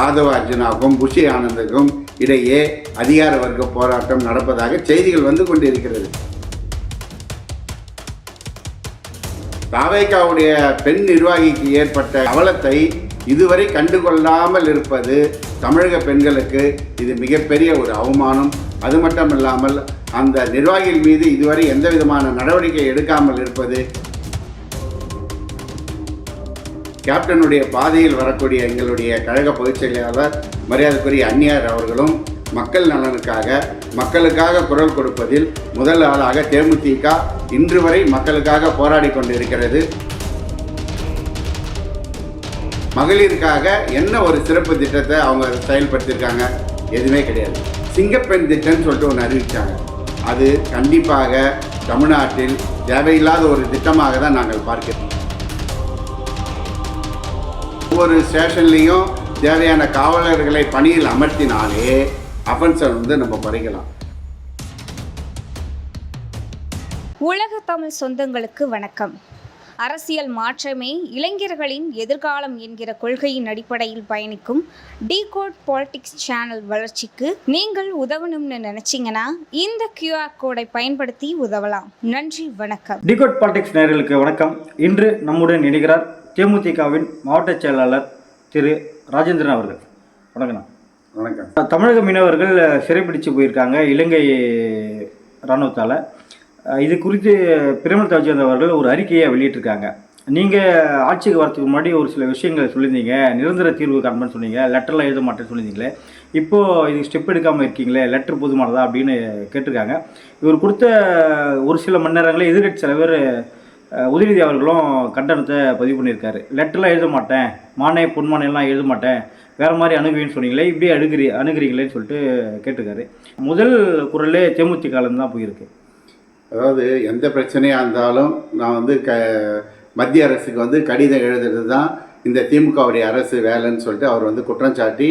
Aadhav அர்ஜுனாவுக்கும் Bussy ஆனந்துக்கும் இடையே அதிகார வர்க்க போராட்டம் நடப்பதாக செய்திகள் வந்து கொண்டிருக்கிறது. தாவேகாவுடைய பெண் நிர்வாகிக்கு ஏற்பட்ட அவலத்தை இதுவரை கண்டுகொள்ளாமல் இருப்பது தமிழக பெண்களுக்கு இது மிகப்பெரிய ஒரு அவமானம். அது மட்டுமில்லாமல் அந்த நிர்வாகிகள் மீது இதுவரை எந்த விதமான நடவடிக்கை எடுக்காமல் இருப்பது, கேப்டனுடைய பாதையில் வரக்கூடிய எங்களுடைய கழக பொதுச் செயலாளர் மரியாதைக்குரிய அந்நியார் அவர்களும் மக்கள் நலனுக்காக மக்களுக்காக குரல் கொடுப்பதில் முதல் ஆளாக தேமுதிக இன்று வரை மக்களுக்காக போராடி கொண்டிருக்கிறது. மகளிருக்காக என்ன ஒரு சிறப்பு திட்டத்தை அவங்க செயல்படுத்தியிருக்காங்க? எதுவுமே கிடையாது. சிங்கப்பெண் திட்டம்னு சொல்லிட்டு ஒன்று அறிவித்தாங்க. அது கண்டிப்பாக தமிழ்நாட்டில் தேவையில்லாத ஒரு திட்டமாக தான் நாங்கள் பார்க்கிறோம். ஒவ்வொரு ஸ்டேஷன்லேயும் தேவையான காவலர்களை பணியில் அமர்த்தினாலே அஃபென்ஸை நம்ம குறைக்கலாம். உலக தமிழ் சொந்தங்களுக்கு வணக்கம். அரசியல் மாற்றமே இளைஞர்களின் எதிர்காலம் என்கிற கொள்கையின் அடிப்படையில் பயணிக்கும் டிகோட் பாலிடிக்ஸ் சேனல் வளர்ச்சிக்கு நீங்கள் உதவணும்னு நினைச்சீங்கன்னா இந்த QR கோடை பயன்படுத்தி உதவலாம். நன்றி, வணக்கம். டிகோட் பாலிடிக்ஸ் நேயர்களுக்கு வணக்கம். இன்று நம்முடன் இணைகிறார் தேமுதிகவின் மாவட்ட செயலாளர் திரு ராஜேந்திரன் அவர்கள். வணக்கம். வணக்கம். தமிழக மீனவர்கள் சிறைப்பிடிச்சு போயிருக்காங்க இலங்கை இராணுவத்தால். இது குறித்து பிரேமலதா விஜயகாந்த் அவர்கள் ஒரு அறிக்கையை வெளியிட்டிருக்காங்க. நீங்கள் ஆட்சிக்கு வரதுக்கு முன்னாடி ஒரு சில விஷயங்கள் சொல்லியிருந்தீங்க, நிரந்தர தீர்வு காண்பேன்னு சொன்னீங்க, லெட்டர்லாம் எழுத மாட்டேன்னு சொல்லியிருந்தீங்களே, இப்போது இது ஸ்டெப் எடுக்காமல் இருக்கீங்களே, லெட்டர் போதுமானதா அப்படின்னு கேட்டிருக்காங்க. இவர் கொடுத்த ஒரு சில மணி நேரங்களே எதிர்கட்சி தலைவர் உதயநிதி அவர்களும் கண்டனத்தை பதிவு பண்ணியிருக்காரு. லெட்டர்லாம் எழுத மாட்டேன், மானே பொன்மானையெல்லாம் எழுத மாட்டேன், வேறு மாதிரி அணுகுவேன்னு சொன்னீங்களே, இப்படியே அணுகிறீங்களேன்னு சொல்லிட்டு கேட்டிருக்காரு. முதல் குரலே தேமுதிகலேருந்து தான் போயிருக்கு. அதாவது எந்த பிரச்சனையாக இருந்தாலும் நான் மத்திய அரசுக்கு கடிதம் எழுதுறது தான் இந்த திமுகவுடைய அரசு வேலைன்னு சொல்லிட்டு அவர் குற்றம் சாட்டி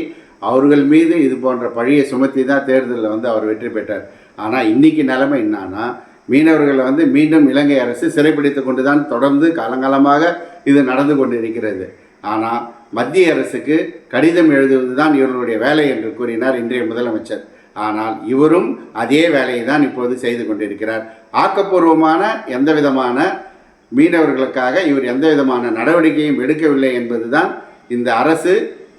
அவர்கள் மீது இது போன்ற பழியை சுமத்தி தான் தேர்தலில் அவர் வெற்றி பெற்றார். ஆனால் இன்றைக்கி நிலைமை என்னன்னா, மீனவர்களை மீண்டும் இலங்கை அரசு சிறைப்பிடித்து கொண்டு தான் தொடர்ந்து காலங்காலமாக இது நடந்து கொண்டு இருக்கிறது. ஆனால் மத்திய அரசுக்கு கடிதம் எழுதுவது தான் இவர்களுடைய வேலை என்று கூறினார் இன்றைய முதலமைச்சர். ஆனால் இவரும் அதே வேலையை தான் இப்போது செய்து கொண்டிருக்கிறார். ஆக்கப்பூர்வமான எந்த விதமான மீனவர்களுக்காக இவர் எந்த விதமான நடவடிக்கையும் எடுக்கவில்லை என்பது தான் இந்த அரசு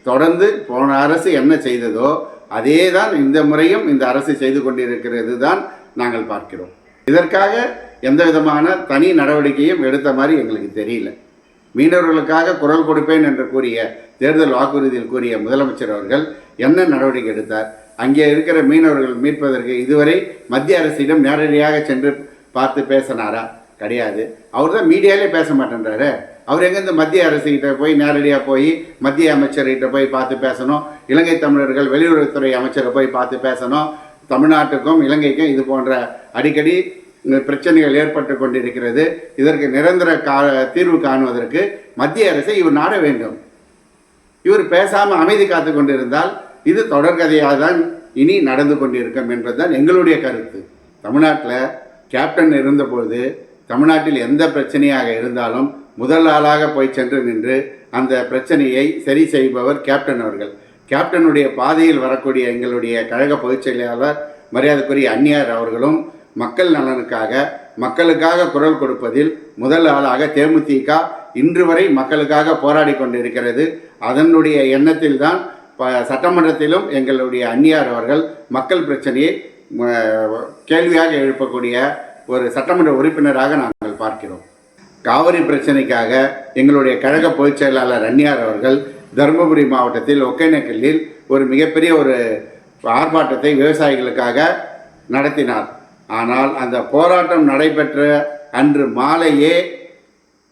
தொடர்ந்து போன அரசு என்ன செய்ததோ அதே தான் இந்த முறையும் இந்த அரசு செய்து கொண்டிருக்கிறது தான் நாங்கள் பார்க்கிறோம். இதற்காக எந்த விதமான தனி நடவடிக்கையும் எடுத்த மாதிரி எங்களுக்கு தெரியல. மீனவர்களுக்காக குரல் கொடுப்பேன் என்று கூறிய தேர்தல் வாக்குறுதியில் கூறிய முதலமைச்சர் அவர்கள் என்ன நடவடிக்கை எடுத்தார்? அங்கே இருக்கிற மீனவர்கள் மீட்பதற்கு இதுவரை மத்திய அரசிடம் நேரடியாக சென்று பார்த்து பேசினாரா? கிடையாது. அவர் தான் மீடியாலே பேச மாட்டேன்றாரு. அவர் எங்கேருந்து மத்திய அரசுகிட்ட போய் நேரடியாக போய் மத்திய அமைச்சர்கிட்ட போய் பார்த்து பேசணும், இலங்கை தமிழர்கள் வெளியுறவுத்துறை அமைச்சரை போய் பார்த்து பேசணும். தமிழ்நாட்டுக்கும் இலங்கைக்கும் இது போன்ற அடிக்கடி பிரச்சனைகள் ஏற்பட்டு கொண்டிருக்கிறது. இதற்கு நிரந்தர தீர்வு காணுவதற்கு மத்திய அரசை இவர் நாட வேண்டும். இவர் பேசாமல் அமைதி காத்து கொண்டிருந்தால் இது தொடர்கதையாக தான் இனி நடந்து கொண்டிருக்கும் என்பதுதான் எங்களுடைய கருத்து. தமிழ்நாட்டில் கேப்டன் இருந்தபோது தமிழ்நாட்டில் எந்த பிரச்சனையாக இருந்தாலும் முதல் ஆளாக போய் சென்று நின்று அந்த பிரச்சனையை சரி செய்பவர் கேப்டன் அவர்கள். கேப்டனுடைய பாதையில் வரக்கூடிய எங்களுடைய கழக பொதுச் செயலாளர் மரியாதைக்குரிய அந்நியார் அவர்களும் மக்கள் நலனுக்காக மக்களுக்காக குரல் கொடுப்பதில் முதல் ஆளாக தேமுதிக இன்று வரை மக்களுக்காக போராடி கொண்டிருக்கிறது. அதனுடைய எண்ணத்தில் தான் சட்டமன்றத்திலும் எங்களுடைய அந்நியார் அவர்கள் மக்கள் பிரச்சனையை கேள்வியாக எழுப்பக்கூடிய ஒரு சட்டமன்ற உறுப்பினராக நாங்கள் பார்க்கிறோம். காவிரி பிரச்சனைக்காக எங்களுடைய கழக பொதுச் செயலாளர் அந்நியார் அவர்கள் தருமபுரி மாவட்டத்தில் ஒகேனக்கல்லில் ஒரு மிகப்பெரிய ஒரு ஆர்ப்பாட்டத்தை விவசாயிகளுக்காக நடத்தினார். ஆனால் அந்த போராட்டம் நடைபெற்ற அன்று மாலையே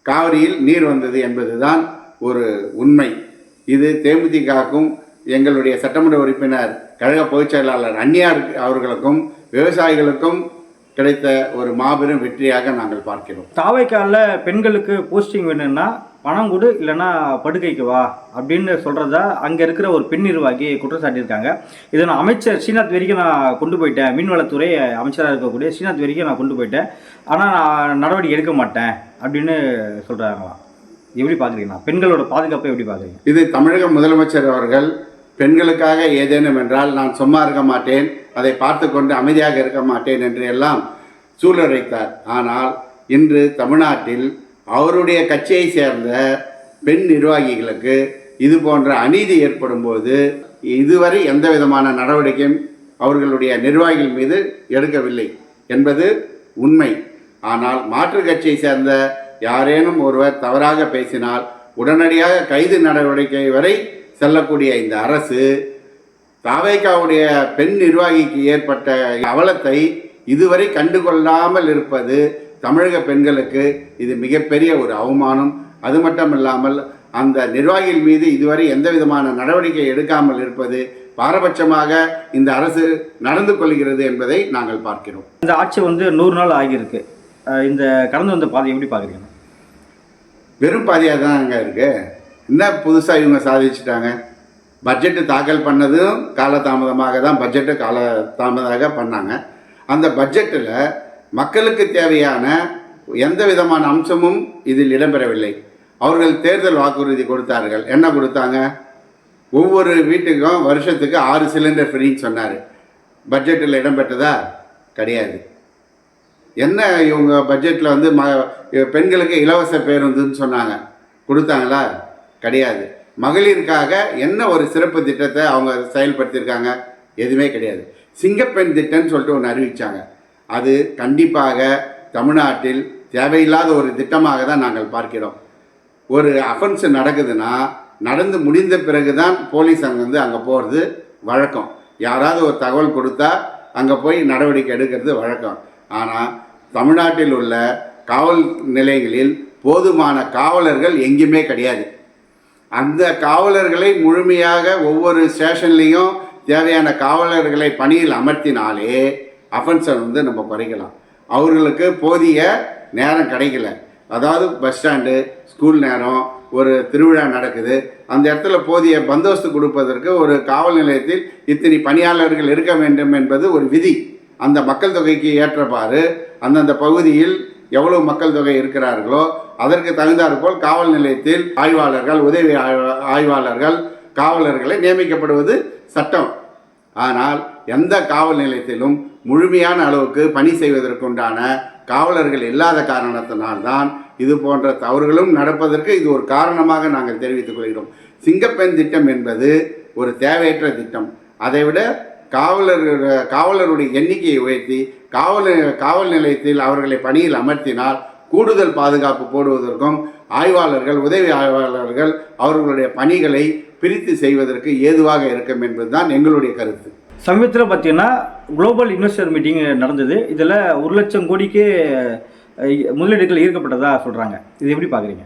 காவிரியில் நீர் வந்தது என்பதுதான் ஒரு உண்மை. இது தேமுதிகவுக்கும் எங்களுடைய சட்டமன்ற உறுப்பினர் கழக பொதுச் செயலாளர் அந்நியார் அவர்களுக்கும் விவசாயிகளுக்கும் கிடைத்த ஒரு மாபெரும் வெற்றியாக நாங்கள் பார்க்கிறோம். தாவைக்காலில் பெண்களுக்கு போஸ்டிங் வேணும்னா பணம் கொடு, இல்லைன்னா படுக்கைக்கு வா அப்படின்னு சொல்கிறதா அங்கே இருக்கிற ஒரு பெண் நிர்வாகி குற்றம் சாட்டியிருக்காங்க. இதை நான் அமைச்சர் ஸ்ரீநாத் வரைக்கும் நான் கொண்டு போயிட்டேன், மீன்வளத்துறை அமைச்சராக இருக்கக்கூடிய ஸ்ரீநாத் வரைக்கும் நான் கொண்டு போயிட்டேன், ஆனால் நான் நடவடிக்கை எடுக்க மாட்டேன் அப்படின்னு சொல்கிறாங்களாம். எப்படி பார்க்குறீங்கன்னா பெண்களோட பாதுகாப்பை எப்படி பார்க்குறீங்க? இது தமிழக முதலமைச்சர் அவர்கள் பெண்களுக்காக ஏதேனும் என்றால் நான் சும்மா இருக்க மாட்டேன், அதை பார்த்து கொண்டு அமைதியாக இருக்க மாட்டேன் என்று எல்லாம் சூழலைத்தார். ஆனால் இன்று தமிழ்நாட்டில் அவருடைய கட்சியை சேர்ந்த பெண் நிர்வாகிகளுக்கு இது போன்ற அநீதி ஏற்படும் போது இதுவரை எந்த விதமான நடவடிக்கையும் அவர்களுடைய நிர்வாகிகள் மீது எடுக்கவில்லை என்பது உண்மை. ஆனால் மாற்றுக் கட்சியை சேர்ந்த யாரேனும் ஒருவர் தவறாக பேசினால் உடனடியாக கைது நடவடிக்கை வரை செல்லக்கூடிய இந்த அரசு தாவேகாவுடைய பெண் நிர்வாகிக்கு ஏற்பட்ட அவலத்தை இதுவரை கண்டுகொள்ளாமல் இருப்பது தமிழக பெண்களுக்கு இது மிகப்பெரிய ஒரு அவமானம். அது மட்டுமில்லாமல் அந்த நிர்வாகிகள் மீது இதுவரை எந்த விதமான நடவடிக்கை எடுக்காமல் இருப்பது பாரபட்சமாக இந்த அரசு நடந்து கொள்கிறது என்பதை நாங்கள் பார்க்கிறோம். இந்த ஆட்சி 100 நாள் ஆகியிருக்கு. இந்த கடந்து வந்த பாதை எப்படி பார்க்குறீங்க? வெறும் பாதையாக தான் அங்கே இருக்குது. என்ன புதுசாக இவங்க சாதிச்சுட்டாங்க? பட்ஜெட்டு தாக்கல் பண்ணதும் காலதாமதமாக தான் பட்ஜெட்டு காலதாமதாக பண்ணாங்க. அந்த பட்ஜெட்டில் மக்களுக்கு தேவையான எந்த விதமான அம்சமும் இதில் இடம்பெறவில்லை. அவர்கள் தேர்தல் வாக்குறுதி கொடுத்தார்கள். என்ன கொடுத்தாங்க? ஒவ்வொரு வீட்டுக்கும் வருஷத்துக்கு 6 சிலிண்டர் ஃப்ரீன்னு சொன்னார். பட்ஜெட்டில் இடம்பெற்றதா? கிடையாது. என்ன இவங்க பட்ஜெட்டில் பெண்களுக்கு இலவச பேருந்துன்னு சொன்னாங்க, கொடுத்தாங்களா? கிடையாது. மகளிருக்காக என்ன ஒரு சிறப்பு திட்டத்தை அவங்க செயல்படுத்தியிருக்காங்க? எதுவுமே கிடையாது. சிங்கப்பெண் திட்டம்னு சொல்லிட்டு ஒன்று அறிவித்தாங்க. அது கண்டிப்பாக தமிழ்நாட்டில் தேவையில்லாத ஒரு திட்டமாக தான் நாங்கள் பார்க்கிறோம். ஒரு அஃபென்ஸ் நடக்குதுன்னா நடந்து முடிந்த பிறகு தான் போலீஸ் அங்கே போகிறது வழக்கம். யாராவது ஒரு தகவல் கொடுத்தா அங்கே போய் நடவடிக்கை எடுக்கிறது வழக்கம். ஆனால் தமிழ்நாட்டில் உள்ள காவல் நிலையங்களில் போதுமான காவலர்கள் எங்கேயுமே கிடையாது. அந்த காவலர்களை முழுமையாக ஒவ்வொரு ஸ்டேஷன்லேயும் தேவையான காவலர்களை பணியில் அமர்த்தினாலே அஃபென்ஸை நம்ம குறைக்கலாம். அவர்களுக்கு போதிய நேரம் கிடைக்கல. அதாவது பஸ் ஸ்டாண்டு, ஸ்கூல் நேரம், ஒரு திருவிழா நடக்குது, அந்த இடத்துல போதிய பந்தோபஸ்து கொடுப்பதற்கு ஒரு காவல் நிலையத்தில் இத்தனை பணியாளர்கள் இருக்க வேண்டும் என்பது ஒரு விதி. அந்த மக்கள் தொகைக்கு ஏற்றவாறு அந்தந்த பகுதியில் எவ்வளவு மக்கள் தொகை இருக்கிறார்களோ அதற்கு தகுந்தாற்போல் காவல் நிலையத்தில் ஆய்வாளர்கள், உதவி ஆய்வாளர்கள், காவலர்களை நியமிக்கப்படுவது சட்டம். ஆனால் எந்த காவல் நிலையத்திலும் முழுமையான அளவுக்கு பணி செய்வதற்குண்டான காவலர்கள் இல்லாத காரணத்தினால்தான் இது போன்ற தவறுகளும் நடப்பதற்கு இது ஒரு காரணமாக நாங்கள் தெரிவித்துக் கொள்கிறோம். சிங்கப்பெண் திட்டம் என்பது ஒரு தேவையற்ற திட்டம். அதைவிட காவலருடைய எண்ணிக்கையை உயர்த்தி காவல் நிலையத்தில் அவர்களை பணியில் அமர்த்தினால் கூடுதல் பாதுகாப்பு போடுவதற்கும் ஆய்வாளர்கள், உதவி ஆய்வாளர்கள் அவர்களுடைய பணிகளை பிரித்து செய்வதற்கு ஏதுவாக இருக்கும் என்பதுதான் எங்களுடைய கருத்து. சமீபத்தில் பார்த்தீங்கன்னா குளோபல் இன்வெஸ்டர் மீட்டிங் நடந்தது. இதில் 1 லட்சம் கோடிக்கு முதலீடுகள் ஈர்க்கப்பட்டதாக சொல்கிறாங்க. இது எப்படி பார்க்குறீங்க?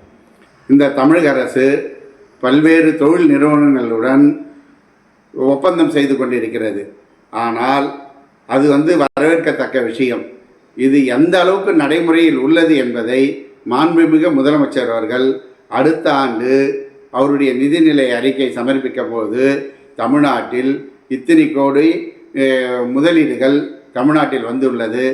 இந்த தமிழக அரசு பல்வேறு தொழில் நிறுவனங்களுடன் ஒப்பந்தம் செய்து கொண்டிருக்கிறது. ஆனால் அது வரவேற்கத்தக்க விஷயம். இது எந்த அளவுக்கு நடைமுறையில் உள்ளது என்பதை மாண்புமிகு முதலமைச்சர் அவர்கள் அடுத்த ஆண்டு அவருடைய நிதிநிலை அறிக்கை சமர்ப்பிக்கும் போது தமிழ்நாட்டில் இத்தனை கோடி முதலீடுகள் தமிழ்நாட்டில் வந்துள்ளது,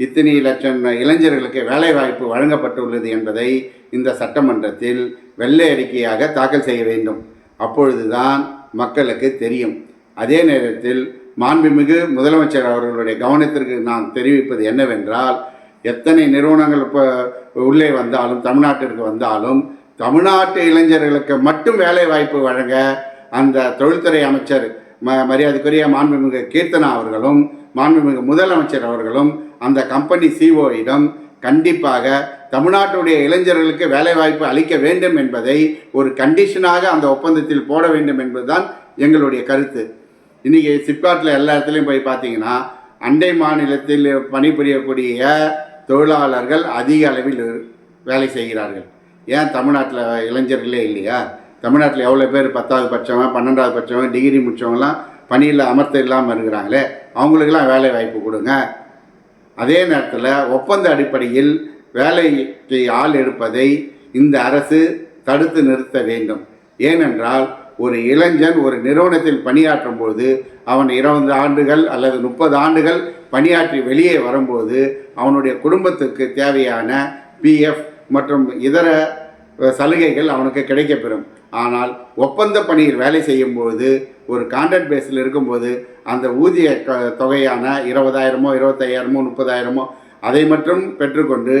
இத்தனை லட்சம் இளைஞர்களுக்கு வேலைவாய்ப்பு வழங்கப்பட்டுள்ளது என்பதை இந்த சட்டமன்றத்தில் வெள்ளை அறிக்கையாக தாக்கல் செய்ய வேண்டும். அப்பொழுதுதான் மக்களுக்கு தெரியும். அதே நேரத்தில் மாண்புமிகு முதலமைச்சர் அவர்களுடைய கவனத்திற்கு நான் தெரிவிப்பது என்னவென்றால், எத்தனை நிறுவனங்கள் இப்போ உள்ளே வந்தாலும் தமிழ்நாட்டிற்கு வந்தாலும் தமிழ்நாட்டு இளைஞர்களுக்கு மட்டும் வேலை வாய்ப்பு வழங்க அந்த தொழில்துறை அமைச்சர் மரியாதைக்குரிய மாண்புமிகு கீர்த்தனா அவர்களும் மாண்புமிகு முதலமைச்சர் அவர்களும் அந்த கம்பெனி சிஓயிடம் கண்டிப்பாக தமிழ்நாட்டுடைய இளைஞர்களுக்கு வேலைவாய்ப்பு அளிக்க வேண்டும் என்பதை ஒரு கண்டிஷனாக அந்த ஒப்பந்தத்தில் போட வேண்டும் என்பதுதான் எங்களுடைய கருத்து. இன்றைக்கி சிப்காட்டில் எல்லா இடத்துலையும் போய் பார்த்தீங்கன்னா அண்டை மாநிலத்தில் பணிபுரியக்கூடிய தொழிலாளர்கள் அதிக அளவில் வேலை செய்கிறார்கள். ஏன் தமிழ்நாட்டில் இளைஞர்களே இல்லையா? தமிழ்நாட்டில் எவ்வளோ பேர் 10வது படித்தவங்க, 12வது படித்தவங்க, டிகிரி முடித்தவங்களாம் பணியில் அமர்த்த இல்லாமல் இருக்கிறாங்களே, அவங்களுக்கெல்லாம் வேலை வாய்ப்பு கொடுங்க. அதே நேரத்தில் ஒப்பந்த அடிப்படையில் வேலைக்கு ஆள் எடுப்பதை இந்த அரசு தடுத்து நிறுத்த வேண்டும். ஏனென்றால் ஒரு இளைஞன் ஒரு நிறுவனத்தில் பணியாற்றும் போது அவன் 20 ஆண்டுகள் அல்லது 30 ஆண்டுகள் பணியாற்றி வெளியே வரும்போது அவனுடைய குடும்பத்துக்கு தேவையான பிஎஃப் மற்றும் இதர சலுகைகள் அவனுக்கு கிடைக்கப்பெறும். ஆனால் ஒப்பந்த பணியில் வேலை செய்யும்போது ஒரு கான்ட்ராக்ட் பேஸில் இருக்கும்போது அந்த ஊதிய தொகையான 20,000மோ 25,000மோ 30,000மோ அதை மட்டும் பெற்றுக்கொண்டு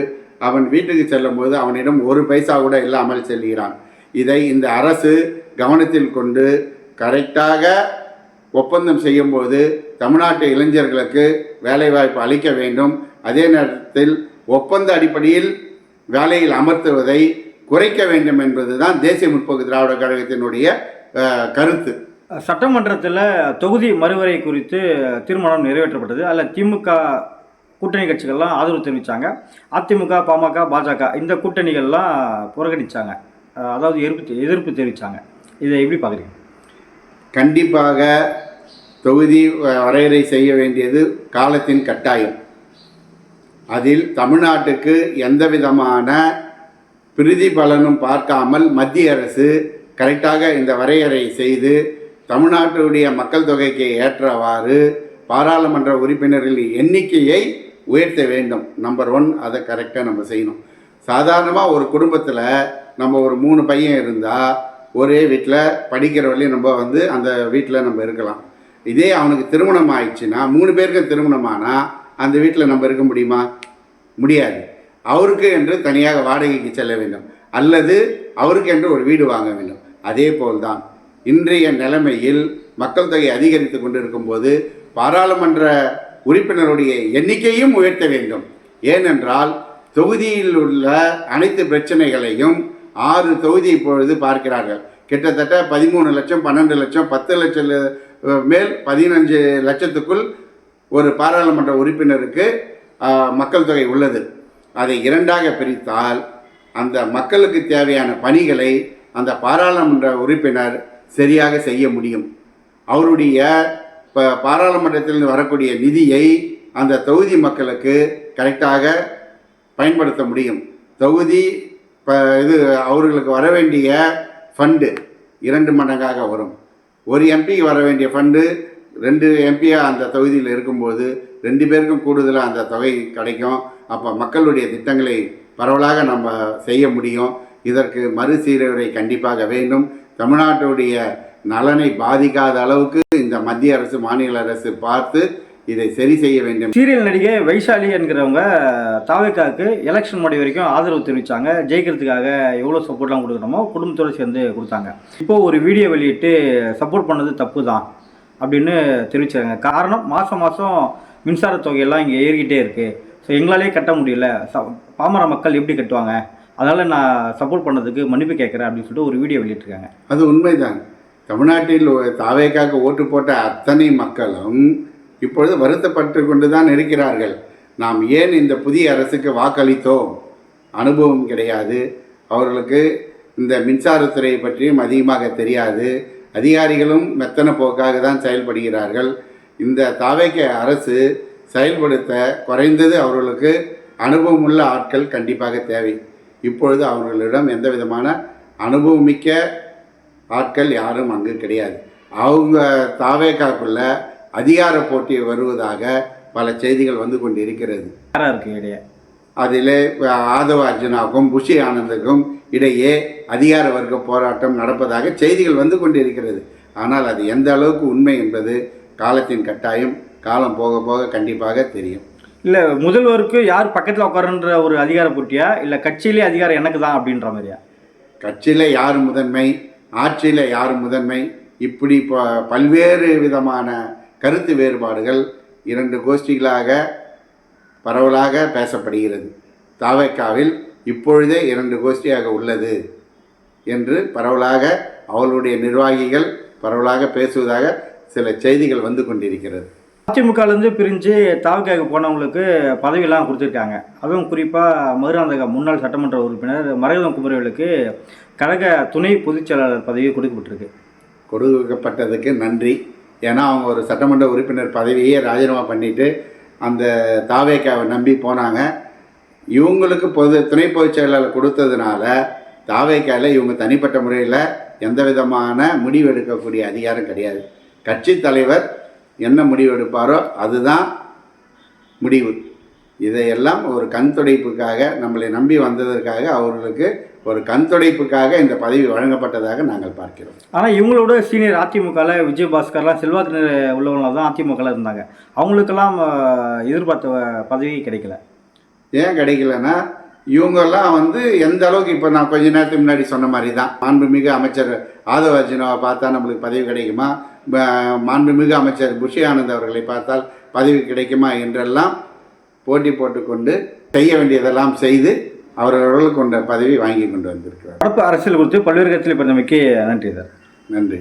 அவன் வீட்டுக்கு செல்லும்போது அவனிடம் ஒரு பைசா கூட இல்லாமல் செல்கிறான். இதை இந்த அரசு கவனத்தில் கொண்டு கரெக்டாக ஒப்பந்தம் செய்யும்போது தமிழ்நாட்டு இளைஞர்களுக்கு வேலைவாய்ப்பு அளிக்க வேண்டும். அதே நேரத்தில் ஒப்பந்த அடிப்படையில் வேலையில் அமர்த்துவதை குறைக்க வேண்டும் என்பதுதான் தேசிய முற்போக்கு திராவிட கழகத்தினுடைய கருத்து. சட்டமன்றத்தில் தொகுதி மறுவரை குறித்து தீர்மானம் நிறைவேற்றப்பட்டது. அதில் திமுக கூட்டணி கட்சிகள்லாம் ஆதரவு தெரிவித்தாங்க. அதிமுக, பாமக, பாஜக இந்த கூட்டணிகள்லாம் புறக்கணித்தாங்க, அதாவது எதிர்ப்பு தெரிவித்தாங்க. இதை எப்படி பார்க்குறீங்க? கண்டிப்பாக தொகுதி வரையறை செய்ய வேண்டியது காலத்தின் கட்டாயம். அதில் தமிழ்நாட்டுக்கு எந்த விதமான பிரதிபலனும் பார்க்காமல் மத்திய அரசு கரெக்டாக இந்த வரையறை செய்து தமிழ்நாட்டுடைய மக்கள் தொகைக்கு ஏற்றவாறு பாராளுமன்ற உறுப்பினர்களின் எண்ணிக்கையை உயர்த்த வேண்டும். நம்பர் 1 அதை கரெக்டாக நம்ம செய்யணும். சாதாரணமாக ஒரு குடும்பத்தில் நம்ம ஒரு 3 பையன் இருந்தால் ஒரே வீட்டில் படிக்கிற வரையும் நம்ம அந்த வீட்டில் நம்ம இருக்கலாம். இதே அவனுக்கு திருமணம் ஆயிடுச்சுன்னா 3 பேருக்கும் திருமணமானால் அந்த வீட்டில் நம்ம இருக்க முடியுமா? முடியாது. அவருக்கு என்று தனியாக வாடகைக்கு செல்ல வேண்டும், அல்லது அவருக்கு என்று ஒரு வீடு வாங்க வேண்டும். அதே போல்தான் இன்றைய நிலைமையில் மக்கள் தொகை அதிகரித்து கொண்டிருக்கும் போது பாராளுமன்ற உறுப்பினருடைய எண்ணிக்கையும் உயர்த்த வேண்டும். ஏனென்றால் தொகுதியில் உள்ள அனைத்து பிரச்சனைகளையும் 6 தொகுதி இப்பொழுது பார்க்கிறார்கள். கிட்டத்தட்ட 13 லட்சம், 12 லட்சம், 10 லட்சம் மேல் 15 லட்சத்துக்குள் ஒரு பாராளுமன்ற உறுப்பினருக்கு மக்கள் தொகை உள்ளது. அதை 2ஆக பிரித்தால் அந்த மக்களுக்கு தேவையான பணிகளை அந்த பாராளுமன்ற உறுப்பினர் சரியாக செய்ய முடியும். அவருடைய பாராளுமன்றத்திலிருந்து வரக்கூடிய நிதியை அந்த தொகுதி மக்களுக்கு கரெக்டாக பயன்படுத்த முடியும். தொகுதி அவர்களுக்கு வர வேண்டிய ஃபண்டு 2 மடங்காக வரும். ஒரு எம்பிக்கு வர வேண்டிய ஃபண்டு 2 எம்பியாக அந்த தொகுதியில் இருக்கும்போது 2 பேருக்கும் கூடுதலாக அந்த தொகை கிடைக்கும். அப்போ மக்களுடைய திட்டங்களை பரவலாக நம்ம செய்ய முடியும். இதற்கு மறுசீரமை கண்டிப்பாக வேண்டும். தமிழ்நாட்டுடைய நலனை பாதிக்காத அளவுக்கு இந்த மத்திய அரசு, மாநில அரசு பார்த்து இதை சரி செய்ய வேண்டும். சீரியல் நடிகை வைஷாலி என்கிறவங்க தாவேக்காவுக்கு எலெக்ஷன் முடி வரைக்கும் ஆதரவு தெரிவித்தாங்க. ஜெயிக்கிறதுக்காக எவ்வளோ சப்போர்ட்லாம் கொடுக்கணுமோ குடும்பத்தோடு சேர்ந்து கொடுத்தாங்க. இப்போது ஒரு வீடியோ வெளியிட்டு சப்போர்ட் பண்ணது தப்பு தான் அப்படின்னு தெரிவிச்சாங்க. காரணம், மாதம் மின்சார தொகையெல்லாம் இங்கே ஏறிக்கிட்டே இருக்குது. ஸோ எங்களாலே கட்ட முடியல, பாமர மக்கள் எப்படி கட்டுவாங்க, அதனால் நான் சப்போர்ட் பண்ணதுக்கு மன்னிப்பு கேட்குறேன் அப்படின்னு சொல்லிட்டு ஒரு வீடியோ வெளியிட்டிருக்காங்க. அது உண்மைதான். தமிழ்நாட்டில் தாவேக்காக ஓட்டு போட்ட அத்தனை மக்களும் இப்பொழுது வருத்தப்பட்டு கொண்டு தான் இருக்கிறார்கள். நாம் ஏன் இந்த புதிய அரசுக்கு வாக்களித்தோம்? அனுபவம் கிடையாது அவர்களுக்கு. இந்த மின்சாரத்துறை பற்றியும் அதிகமாக தெரியாது. அதிகாரிகளும் மெத்தன போக்காக தான் செயல்படுகிறார்கள். இந்த தாவேக்க அரசு செயல்படுத்த குறைந்தது அவர்களுக்கு அனுபவமுள்ள ஆட்கள் கண்டிப்பாக தேவை. இப்பொழுது அவர்களிடம் எந்த விதமான அனுபவமிக்க ஆட்கள் யாரும் அங்கு கிடையாது. அவங்க தாவேக்காக்குள்ள அதிகார போட்டி வருவதாக பல செய்திகள் வந்து கொண்டு இருக்கிறது. அதில் ஆதவ அர்ஜுனாவுக்கும் புஷி ஆனந்துக்கும் இடையே அதிகார வர்க்க போராட்டம் நடப்பதாக செய்திகள் வந்து கொண்டு இருக்கிறது. ஆனால் அது எந்த அளவுக்கு உண்மை என்பது காலத்தின் கட்டாயம். காலம் போக போக கண்டிப்பாக தெரியும். இல்லை, முதல்வருக்கு யார் பக்கத்தில் உட்காருன்ற ஒரு அதிகார போட்டியா, இல்லை கட்சியிலே அதிகாரம் எனக்கு தான் அப்படின்ற மாதிரியா? கட்சியில் யார் முதன்மை, ஆட்சியில் யார் முதன்மை, இப்படி பல்வேறு விதமான கருத்து வேறுபாடுகள் 2 கோஷ்டிகளாக பரவலாக பேசப்படுகிறது. தாவேக்காவில் இப்பொழுதே 2 கோஷ்டியாக உள்ளது என்று பரவலாக அவர்களுடைய நிர்வாகிகள் பரவலாக பேசுவதாக சில செய்திகள் வந்து கொண்டிருக்கிறது. அதிமுகலேருந்து பிரிஞ்சு தாவேக்காவுக்கு போனவங்களுக்கு பதவியெல்லாம் கொடுத்துருக்காங்க. அதுவும் குறிப்பாக மதுராந்தக முன்னாள் சட்டமன்ற உறுப்பினர் மரகதம் குமரவேலுக்கு கழக துணை பொதுச் செயலாளர் பதவி கொடுக்கப்பட்டதுக்கு நன்றி. ஏன்னா அவங்க ஒரு சட்டமன்ற உறுப்பினர் பதவியே ராஜினாமா பண்ணிவிட்டு அந்த தாவேக்காவை நம்பி போனாங்க. இவங்களுக்கு துணை பொதுச் செயலாளர் கொடுத்ததுனால தாவேக்காவில் இவங்க தனிப்பட்ட முறையில் எந்த விதமான முடிவு எடுக்கக்கூடிய அதிகாரம் கிடையாது. கட்சி தலைவர் என்ன முடிவு எடுப்பாரோ அதுதான் முடிவு. இதையெல்லாம் ஒரு கண் துடைப்புக்காக நம்மளை நம்பி வந்ததற்காக அவர்களுக்கு ஒரு கண் துடைப்புக்காக இந்த பதவி வழங்கப்பட்டதாக நாங்கள் பார்க்கிறோம். ஆனால் இவங்களோட சீனியர் அதிமுகவில் விஜயபாஸ்கர்லாம் செல்வாக்கு உள்ளவங்களாக தான் அதிமுகவில் இருந்தாங்க. அவங்களுக்கெல்லாம் எதிர்பார்த்த பதவி கிடைக்கல. ஏன் கிடைக்கலன்னா இவங்கெல்லாம் வந்து எந்த அளவுக்கு இப்போ நான் கொஞ்ச நேரத்துக்கு முன்னாடி சொன்ன மாதிரி தான், மாண்புமிகு அமைச்சர் ஆதவ அர்ஜுனாவை பார்த்தா நம்மளுக்கு பதவி கிடைக்குமா, மாண்புமிகு அமைச்சர் புஷி ஆனந்த் அவர்களை பார்த்தால் பதவி கிடைக்குமா என்றெல்லாம் போட்டி போட்டுக்கொண்டு செய்ய வேண்டியதெல்லாம் செய்து அவர்களுக்கு கொண்ட பதவி வாங்கி கொண்டு வந்திருக்கிறார். நடப்பு அரசியல் குறித்து பல்வேறு கட்சியில் பிறந்தமைக்கு நன்றி சார். நன்றி.